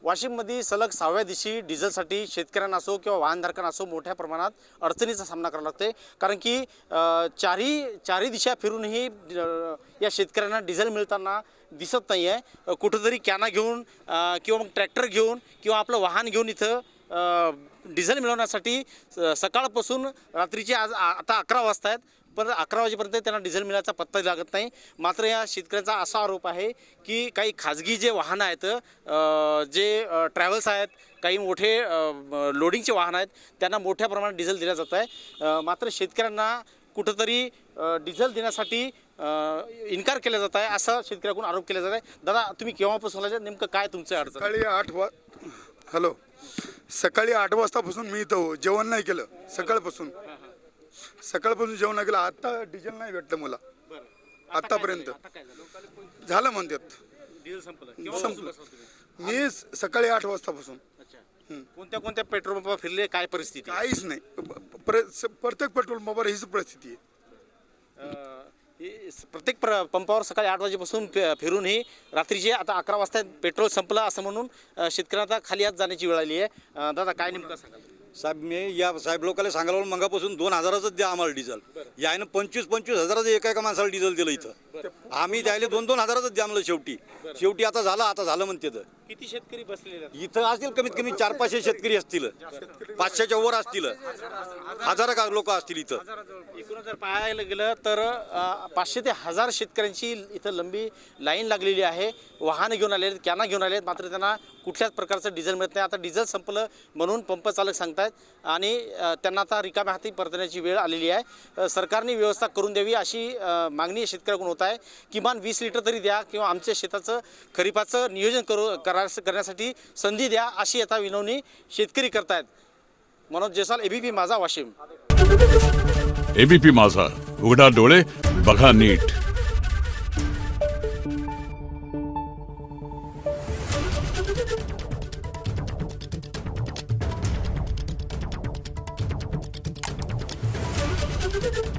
वाशिममध्ये सलग 6व्या दिवशी डिझेलसाठी शेतकऱ्यांना असो किंवा वाहनधारकांना असो मोठ्या प्रमाणात अडचणीचा सामना करावा लागतोय। कारण की चारी दिशा फिरूनही या शेतकऱ्यांना डिझेल मिळताना दिसत नाही आहे। कुठेतरी कॅना घेऊन किंवा मग ट्रॅक्टर घेऊन किंवा आपलं वाहन घेऊन इथं डिझेल मिळवण्यासाठी सकाळपासून रात्रीचे आता 11 वाजता आहेत, पण 11 वाजेपर्यंत त्यांना डिझेल मिळायचा पत्ता लागत नाही। मात्र या शेतकऱ्यांचा असा आरोप आहे की काही खाजगी जे वाहनं आहेत, जे ट्रॅव्हल्स आहेत, काही मोठे लोडिंगचे वाहन आहेत, त्यांना मोठ्या प्रमाणात डिझेल दिलं जात आहे। मात्र शेतकऱ्यांना कुठंतरी डिझेल देण्यासाठी इन्कार केला जात आहे, असा शेतकऱ्याकडून आरोप केला जात आहे। दादा, तुम्ही केव्हापासून आलात, नेमकं काय तुमचं अडचण? सकाळी 8 वाजतापासून मी इथं जेवण नाही केलं। सकाळपासून जेवण नाही केलं। आता डिझेल नाही भेटलं मला आतापर्यंत। झालं म्हणतात डिझेल संपलं। मी सकाळी 8 वाजतापासून कोणत्या पेट्रोल पंपावर फिरले, काय परिस्थिती? काहीच नाही। प्रत्येक पेट्रोल पंपावर हीच परिस्थिती आहे। प्रत्येक पंपावर सकाळी 8 वाजेपासून फिरूनही रात्रीचे आता 11 वाजता पेट्रोल संपलं असं म्हणून शेतकऱ्यांना खाली हात जाण्याची वेळ आली आहे। दादा, काय नेमकं सांगाल? साहेब, मी या साहेब लोकांना सांगायला मंगापासून 2000च द्या आम्हाला डिझेल। यायनं 25,000 एका माणसाला डिझेल दिलं इथं। आम्ही द्यायला 2,000च द्या म्हणलं। शेवटी आता झालं म्हणते। किती शेतकरी बसलेले इथं असतील कमीत कमी 400-500 शेतकरी असतील, 500च्या वर असतील, 1000 लोक असतील इथं। एकूण जर पाहायला गेलं तर 500 ते 1000 शेतकऱ्यांची इथं लंबी लाईन लागलेली आहे। वाहन घेऊन आले, कॅना घेऊन आलेत, मात्र त्यांना कुठल्याच प्रकारचं डिझेल मिळत नाही। आता डिझेल संपलं म्हणून पंप चालक सांगतायत आणि त्यांना आता रिकाम्या हाती परतण्याची वेळ आलेली आहे। सरकारने व्यवस्था करून द्यावी अशी मागणी शेतकऱ्याकडून होत आहे। किमान 20 लिटर तरी द्या किंवा आमच्या शेताचं खरीपाचं नियोजन करण्यासाठी संधी द्या, अशी आता विनवणी शेतकरी करतायत। मनोज जयस्वाल, एबीपी माझा, वाशिम। एबीपी माझा, उघडा डोळे बघा नीट। Thank you.